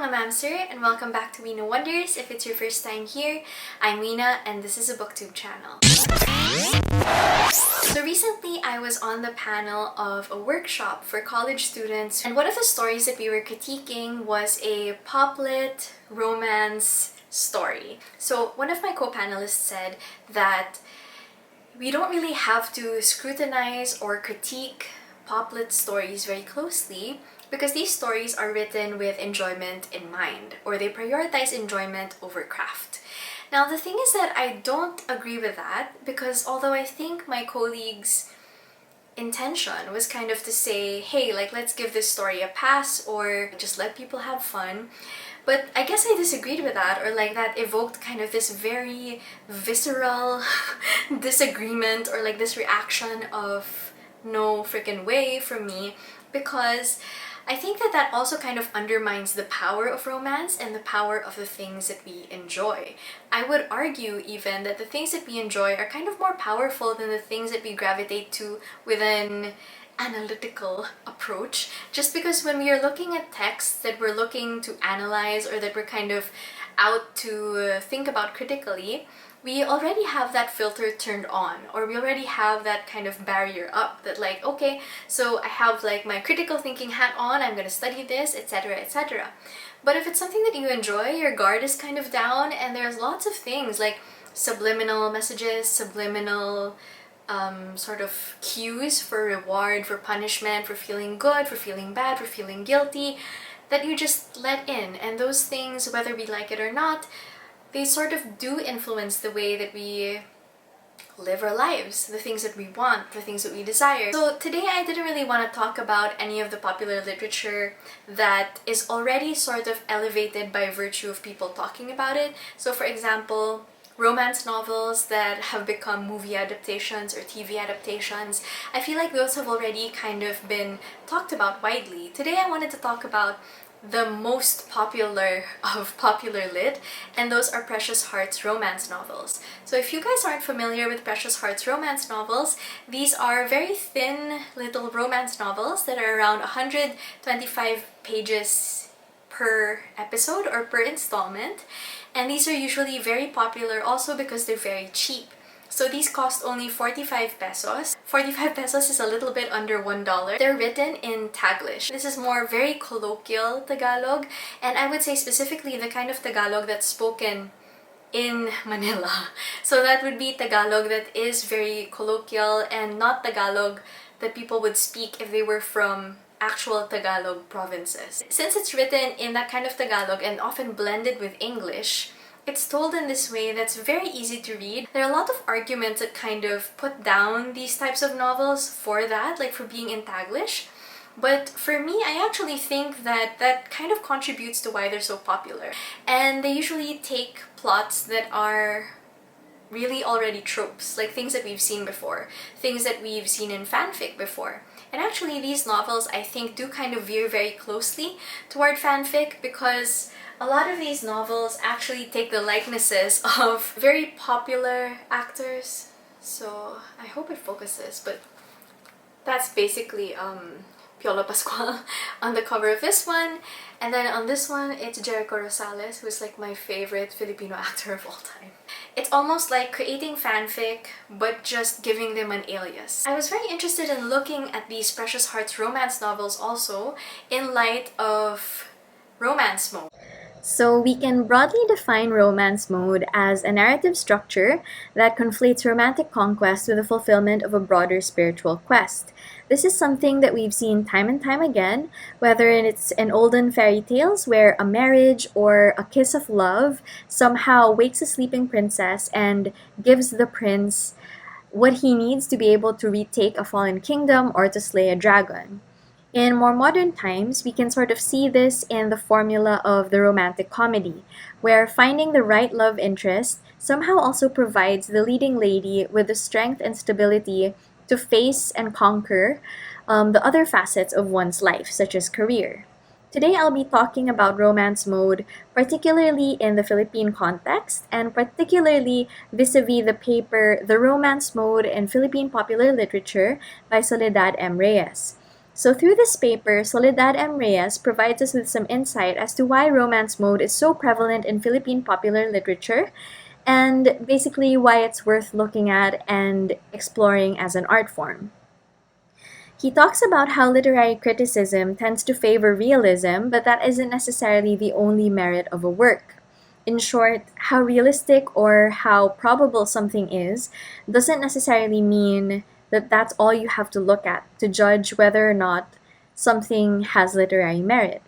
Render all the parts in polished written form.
mga mamster, and welcome back to We Know Wonders. If it's your first time here, I'm Weena, and this is a Booktube channel. So recently, I was on the panel of a workshop for college students, and one of the stories that we were critiquing was a pop-lit romance story. So one of my co-panelists said that we don't really have to scrutinize or critique pop-lit stories very closely because these stories are written with enjoyment in mind, or they prioritize enjoyment over craft. Now, the thing is that I don't agree with that because although I think my colleague's intention was kind of to say, hey, let's give this story a pass or just let people have fun, but I guess I disagreed with that, or that evoked kind of this very visceral disagreement or this reaction of no freaking way from me, because I think that also kind of undermines the power of romance and the power of the things that we enjoy. I would argue even that the things that we enjoy are kind of more powerful than the things that we gravitate to with an analytical approach, just because when we are looking at texts that we're looking to analyze or that we're kind of out to think about critically, we already have that filter turned on, or we already have that kind of barrier up that okay, so I have my critical thinking hat on, I'm gonna study this, etc, etc. But if it's something that you enjoy, your guard is kind of down, and there's lots of things like subliminal messages, subliminal sort of cues for reward, for punishment, for feeling good, for feeling bad, for feeling guilty, that you just let in. And those things, whether we like it or not, they sort of do influence the way that we live our lives, the things that we want, the things that we desire. So today I didn't really want to talk about any of the popular literature that is already sort of elevated by virtue of people talking about it. So for example, romance novels that have become movie adaptations or TV adaptations. I feel like those have already kind of been talked about widely. Today I wanted to talk about the most popular of popular lit, and those are Precious Hearts romance novels. So if you guys aren't familiar with Precious Hearts romance novels, these are very thin little romance novels that are around 125 pages per episode or per installment, and these are usually very popular also because they're very cheap. So these cost only 45 pesos. 45 pesos is a little bit under $1. They're written in Taglish. This is more very colloquial Tagalog, and I would say specifically the kind of Tagalog that's spoken in Manila. So that would be Tagalog that is very colloquial and not Tagalog that people would speak if they were from actual Tagalog provinces. Since it's written in that kind of Tagalog and often blended with English, it's told in this way that's very easy to read. There are a lot of arguments that kind of put down these types of novels for that, for being in Taglish. But for me, I actually think that that kind of contributes to why they're so popular. And they usually take plots that are really already tropes, things that we've seen before, things that we've seen in fanfic before. And actually, these novels, I think, do kind of veer very closely toward fanfic because a lot of these novels actually take the likenesses of very popular actors. So I hope it focuses, but that's basically Piolo Pascual on the cover of this one. And then on this one, it's Jericho Rosales, who's my favorite Filipino actor of all time. It's almost like creating fanfic, but just giving them an alias. I was very interested in looking at these Precious Hearts romance novels also in light of romance mode. So we can broadly define romance mode as a narrative structure that conflates romantic conquest with the fulfillment of a broader spiritual quest. This is something that we've seen time and time again, whether it's in olden fairy tales where a marriage or a kiss of love somehow wakes a sleeping princess and gives the prince what he needs to be able to retake a fallen kingdom or to slay a dragon. In more modern times, we can sort of see this in the formula of the romantic comedy, where finding the right love interest somehow also provides the leading lady with the strength and stability to face and conquer the other facets of one's life, such as career. Today, I'll be talking about romance mode, particularly in the Philippine context, and particularly vis-a-vis the paper The Romance Mode in Philippine Popular Literature by Soledad M. Reyes. So through this paper, Soledad M. Reyes provides us with some insight as to why romance mode is so prevalent in Philippine popular literature, and basically why it's worth looking at and exploring as an art form. He talks about how literary criticism tends to favor realism, but that isn't necessarily the only merit of a work. In short, how realistic or how probable something is doesn't necessarily mean that that's all you have to look at to judge whether or not something has literary merit.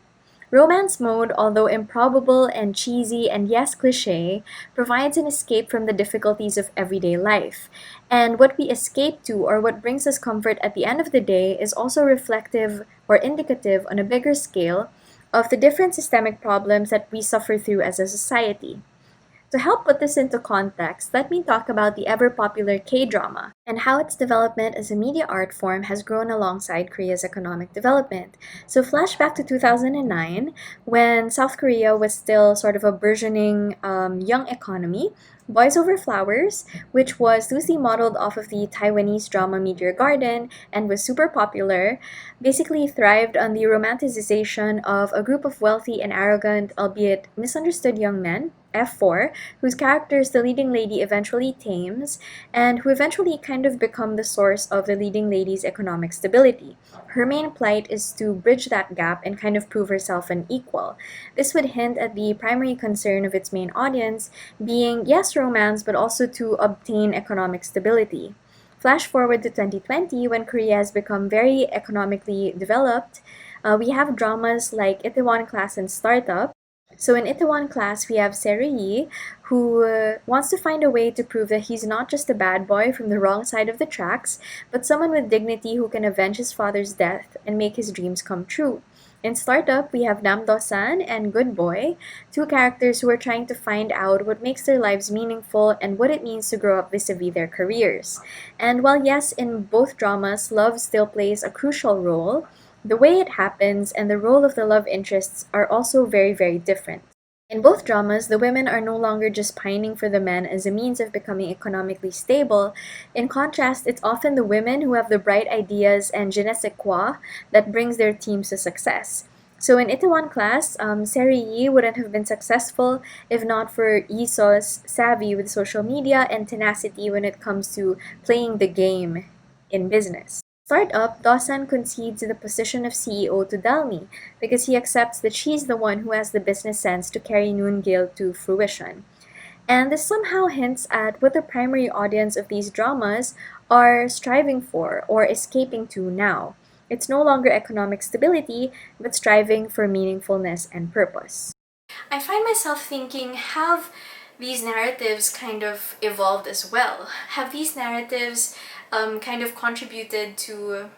Romance mode, although improbable and cheesy and yes, cliche, provides an escape from the difficulties of everyday life. And what we escape to, or what brings us comfort at the end of the day, is also reflective or indicative on a bigger scale of the different systemic problems that we suffer through as a society. To help put this into context, let me talk about the ever-popular K-drama and how its development as a media art form has grown alongside Korea's economic development. So flashback to 2009, when South Korea was still sort of a burgeoning young economy, Boys Over Flowers, which was loosely modeled off of the Taiwanese drama Meteor Garden and was super popular, basically thrived on the romanticization of a group of wealthy and arrogant, albeit misunderstood young men, F4, whose characters the leading lady eventually tames, and who eventually kind of become the source of the leading lady's economic stability. Her main plight is to bridge that gap and kind of prove herself an equal. This would hint at the primary concern of its main audience being, yes, romance, but also to obtain economic stability. Flash forward to 2020, when Korea has become very economically developed, we have dramas like Itaewon Class and Startup. So in Itaewon Class, we have Yi, who wants to find a way to prove that he's not just a bad boy from the wrong side of the tracks, but someone with dignity who can avenge his father's death and make his dreams come true. In Startup, we have Nam Do-san and Good Boy, two characters who are trying to find out what makes their lives meaningful and what it means to grow up vis-a-vis their careers. And while yes, in both dramas, love still plays a crucial role, the way it happens and the role of the love interests are also very, very different. In both dramas, the women are no longer just pining for the men as a means of becoming economically stable. In contrast, it's often the women who have the bright ideas and je ne sais quoi that brings their teams to success. So in Itaewon Class, Yi wouldn't have been successful if not for Yiso's savvy with social media and tenacity when it comes to playing the game in business. Startup, Dawson concedes the position of CEO to Dalmi because he accepts that she's the one who has the business sense to carry Noongil to fruition. And this somehow hints at what the primary audience of these dramas are striving for or escaping to now. It's no longer economic stability, but striving for meaningfulness and purpose. I find myself thinking, have these narratives kind of evolved as well? Have these narratives kind of contributed to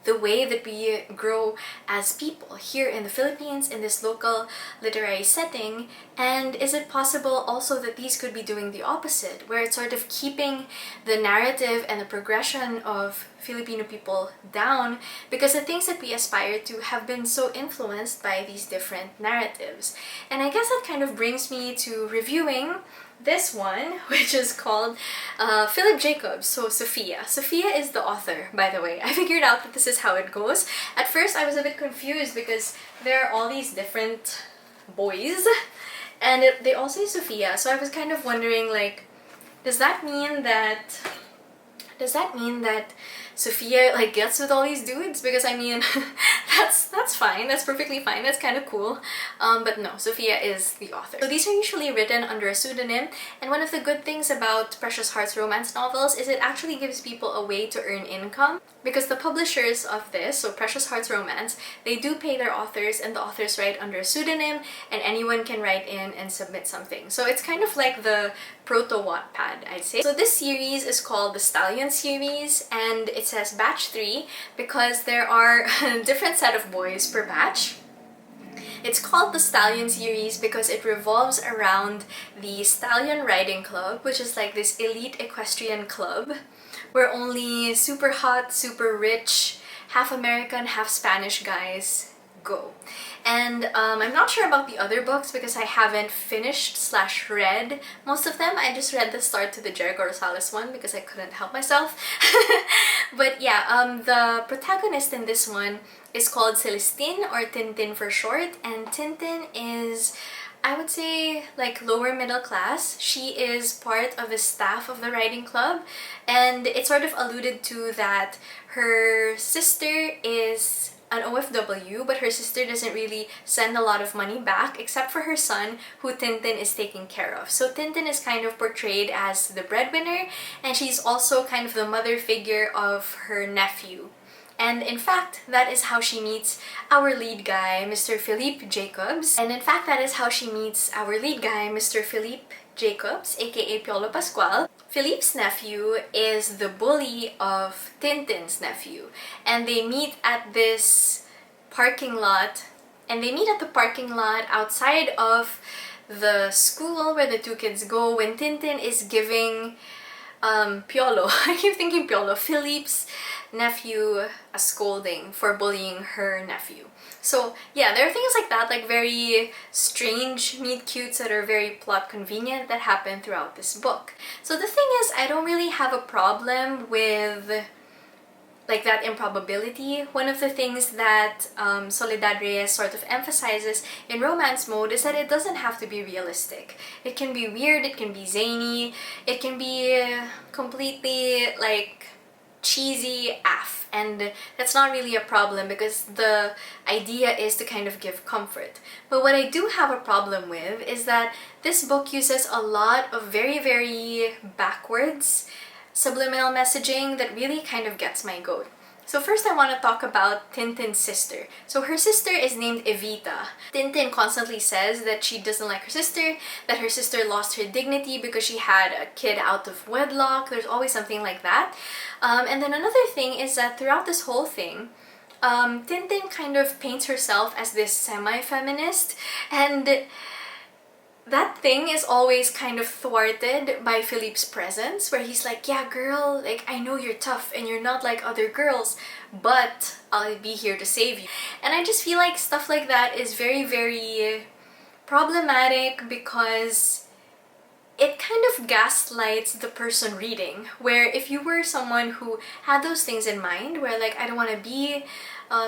the way that we grow as people here in the Philippines in this local literary setting? And is it possible also that these could be doing the opposite, where it's sort of keeping the narrative and the progression of Filipino people down because the things that we aspire to have been so influenced by these different narratives? And I guess that kind of brings me to reviewing this one, which is called Philip Jacobs, so Sophia. Sophia is the author, by the way. I figured out that this is how it goes. At first, I was a bit confused because there are all these different boys, and they all say Sophia, so I was kind of wondering, like, does that mean that Sophia like gets with all these dudes? Because I mean, that's fine, that's perfectly fine, that's kind of cool. But no, Sophia is the author. So these are usually written under a pseudonym, and one of the good things about Precious Hearts romance novels is it actually gives people a way to earn income, because the publishers of this, so Precious Hearts Romance, they do pay their authors, and the authors write under a pseudonym, and anyone can write in and submit something. So it's kind of like the proto-Wattpad, I'd say. So this series is called the Stallion series, and it says batch 3 because there are a different set of boys per batch. It's called the Stallion series because it revolves around the Stallion Riding Club, which is like this elite equestrian club where only super hot, super rich, half American, half Spanish guys go. And I'm not sure about the other books because I haven't finished / read most of them. I just read the start to the Jericho Rosales one because I couldn't help myself. But yeah, the protagonist in this one is called Celestine, or Tintin for short, and Tintin is, I would say, like lower middle class. She is part of the staff of the writing club, and it's sort of alluded to that her sister is an OFW, but her sister doesn't really send a lot of money back except for her son, who Tintin is taking care of. So Tintin is kind of portrayed as the breadwinner, and she's also kind of the mother figure of her nephew. And in fact, that is how she meets our lead guy, Mr. Philippe Jacobs. aka Piolo Pascual. Philippe's nephew is the bully of Tintin's nephew. And they meet at this parking lot. And they meet at the parking lot outside of the school where the two kids go when Tintin is giving Piolo, I keep thinking Piolo, Philippe's nephew a scolding for bullying her nephew. So yeah, there are things like that, like very strange meet cutes that are very plot convenient that happen throughout this book. So the thing is, I don't really have a problem with like that improbability. One of the things that Soledad Reyes sort of emphasizes in romance mode is that it doesn't have to be realistic. It can be weird, it can be zany, it can be completely like cheesy AF, and that's not really a problem because the idea is to kind of give comfort. But what I do have a problem with is that this book uses a lot of very backwards subliminal messaging that really kind of gets my goat. So first I want to talk about Tintin's sister. So her sister is named Evita. Tintin constantly says that she doesn't like her sister, that her sister lost her dignity because she had a kid out of wedlock. There's always something like that. And then another thing is that throughout this whole thing, Tintin kind of paints herself as this semi-feminist, and that thing is always kind of thwarted by Philippe's presence, where he's like, yeah girl, like I know you're tough and you're not like other girls, but I'll be here to save you. And I just feel like stuff like that is very problematic because it kind of gaslights the person reading, where if you were someone who had those things in mind, where like I don't want to be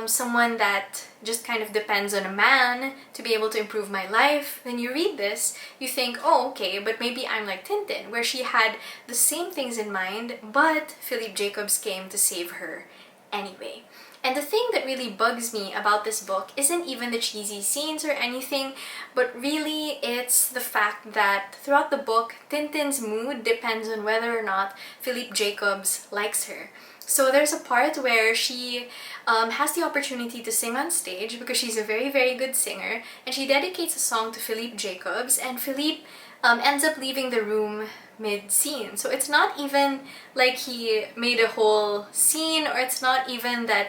someone that just kind of depends on a man to be able to improve my life, then you read this, you think, oh okay, but maybe I'm like Tintin, where she had the same things in mind, but Philippe Jacobs came to save her anyway. And the thing that really bugs me about this book isn't even the cheesy scenes or anything, but really it's the fact that throughout the book, Tintin's mood depends on whether or not Philippe Jacobs likes her. So there's a part where she has the opportunity to sing on stage because she's a very good singer, and she dedicates a song to Philippe Jacobs, and Philippe ends up leaving the room mid-scene. So it's not even like he made a whole scene, or it's not even that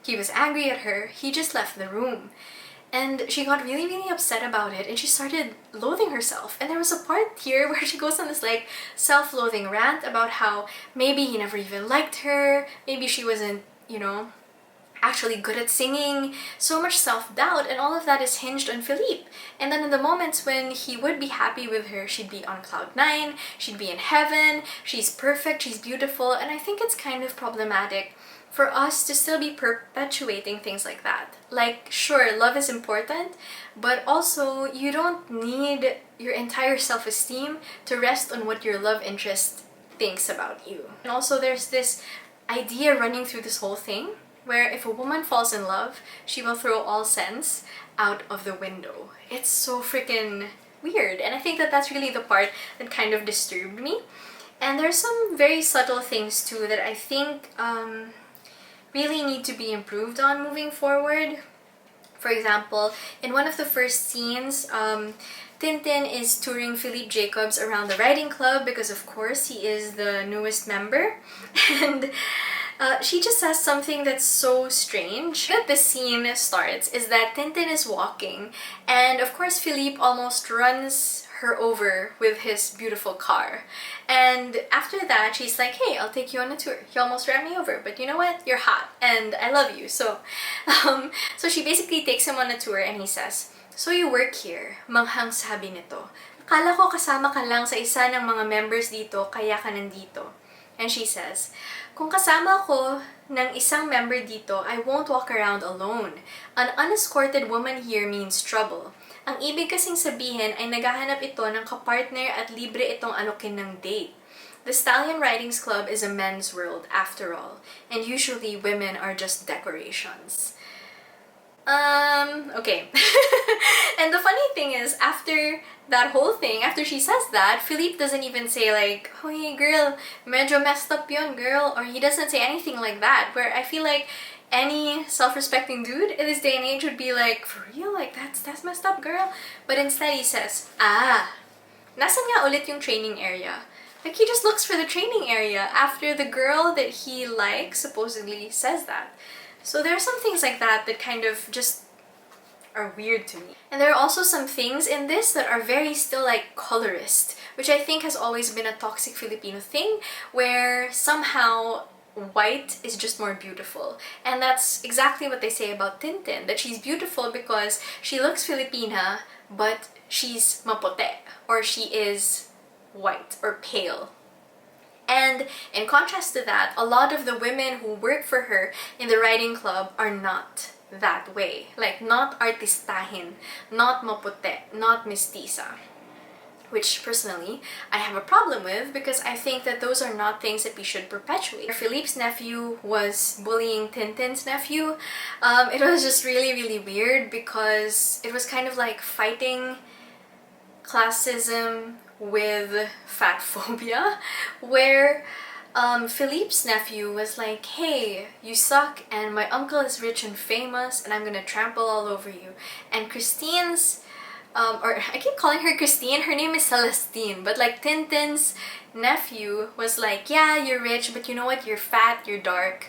he was angry at her, he just left the room. And she got really upset about it, and she started loathing herself. And there was a part here where she goes on this like self-loathing rant about how maybe he never even liked her, maybe she wasn't, you know, actually good at singing, so much self-doubt, and all of that is hinged on Philippe. And then in the moments when he would be happy with her, she'd be on cloud 9, she'd be in heaven, she's perfect, she's beautiful, and I think it's kind of problematic for us to still be perpetuating things like that. Like, sure, love is important, but also you don't need your entire self-esteem to rest on what your love interest thinks about you. And also there's this idea running through this whole thing where if a woman falls in love, she will throw all sense out of the window. It's so freaking weird, and I think that that's really the part that kind of disturbed me. And there's some very subtle things too that I think really need to be improved on moving forward. For example, in one of the first scenes, Tintin is touring Philippe Jacobs around the writing club because of course he is the newest member, and she just says something that's so strange. That the scene starts is that Tintin is walking, and of course Philippe almost runs her over with his beautiful car. And after that, she's like, hey, I'll take you on a tour. You almost ran me over, but you know what? You're hot and I love you. So, so she basically takes him on a tour and he says, so you work here, manghang sabi nito. Akala ko kasama ka lang sa isa ng mga members dito, kaya ka nandito. And she says, kung kasama ko ng isang member dito, I won't walk around alone. An unescorted woman here means trouble. Ang ibig kasing sabihin ay naghahanap ito ng kapartner at libre itong alokin ng date. The Stallion Writings Club is a men's world, after all, and usually women are just decorations. Okay. And the funny thing is, after that whole thing, after she says that, Philippe doesn't even say like, oh hey girl, medyo messed up yun girl, or he doesn't say anything like that, where I feel like any self-respecting dude in this day and age would be like, for real? Like, that's messed up, girl? But instead he says, nasan nga ulit yung training area? Like, he just looks for the training area after the girl that he likes supposedly says that. So there are some things like that that kind of just are weird to me. And there are also some things in this that are very still like colorist, which I think has always been a toxic Filipino thing, where somehow white is just more beautiful. And that's exactly what they say about Tintin, that she's beautiful because she looks Filipina, but she's maputi, or she is white or pale. And in contrast to that, a lot of the women who work for her in the writing club are not that way. Like, not artistahin, not maputi, not mestiza. Which, personally, I have a problem with because I think that those are not things that we should perpetuate. Philippe's nephew was bullying Tintin's nephew. It was just really, really weird because it was kind of like fighting classism with fat phobia, where Philippe's nephew was like, hey, you suck and my uncle is rich and famous and I'm gonna trample all over you. And Christine's, or I keep calling her Christine, her name is Celestine, but like Tintin's nephew was like, yeah, you're rich, but you know what, you're fat, you're dark,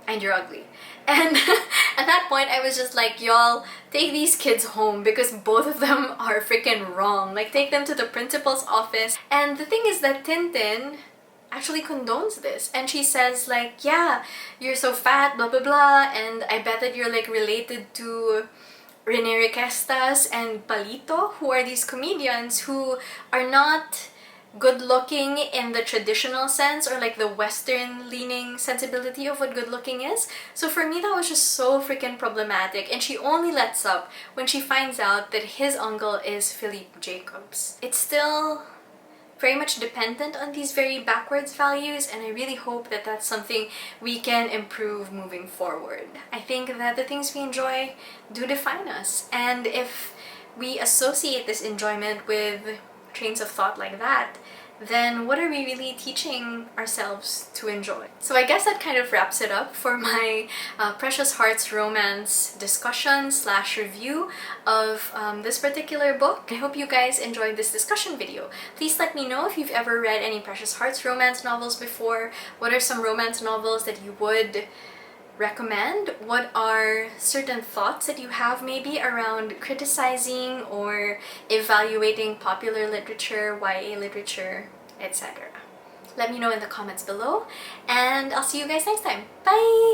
and you're ugly. And at that point, I was just like, y'all, take these kids home because both of them are freaking wrong. Like, take them to the principal's office. And the thing is that Tintin actually condones this. And she says like, yeah, you're so fat, blah, blah, blah. And I bet that you're like related to Rene Requestas and Palito, who are these comedians who are not good looking in the traditional sense, or like the Western leaning sensibility of what good looking is. So for me, that was just so freaking problematic, and she only lets up when she finds out that his uncle is Philippe Jacobs. It's still very much dependent on these very backwards values, and I really hope that that's something we can improve moving forward. I think that the things we enjoy do define us, and if we associate this enjoyment with trains of thought like that, then what are we really teaching ourselves to enjoy? So I guess that kind of wraps it up for my Precious Hearts romance discussion / review of this particular book. I hope you guys enjoyed this discussion video. Please let me know if you've ever read any Precious Hearts romance novels before. What are some romance novels that you would recommend? What are certain thoughts that you have maybe around criticizing or evaluating popular literature, YA literature, etc. Let me know in the comments below, and I'll see you guys next time. Bye!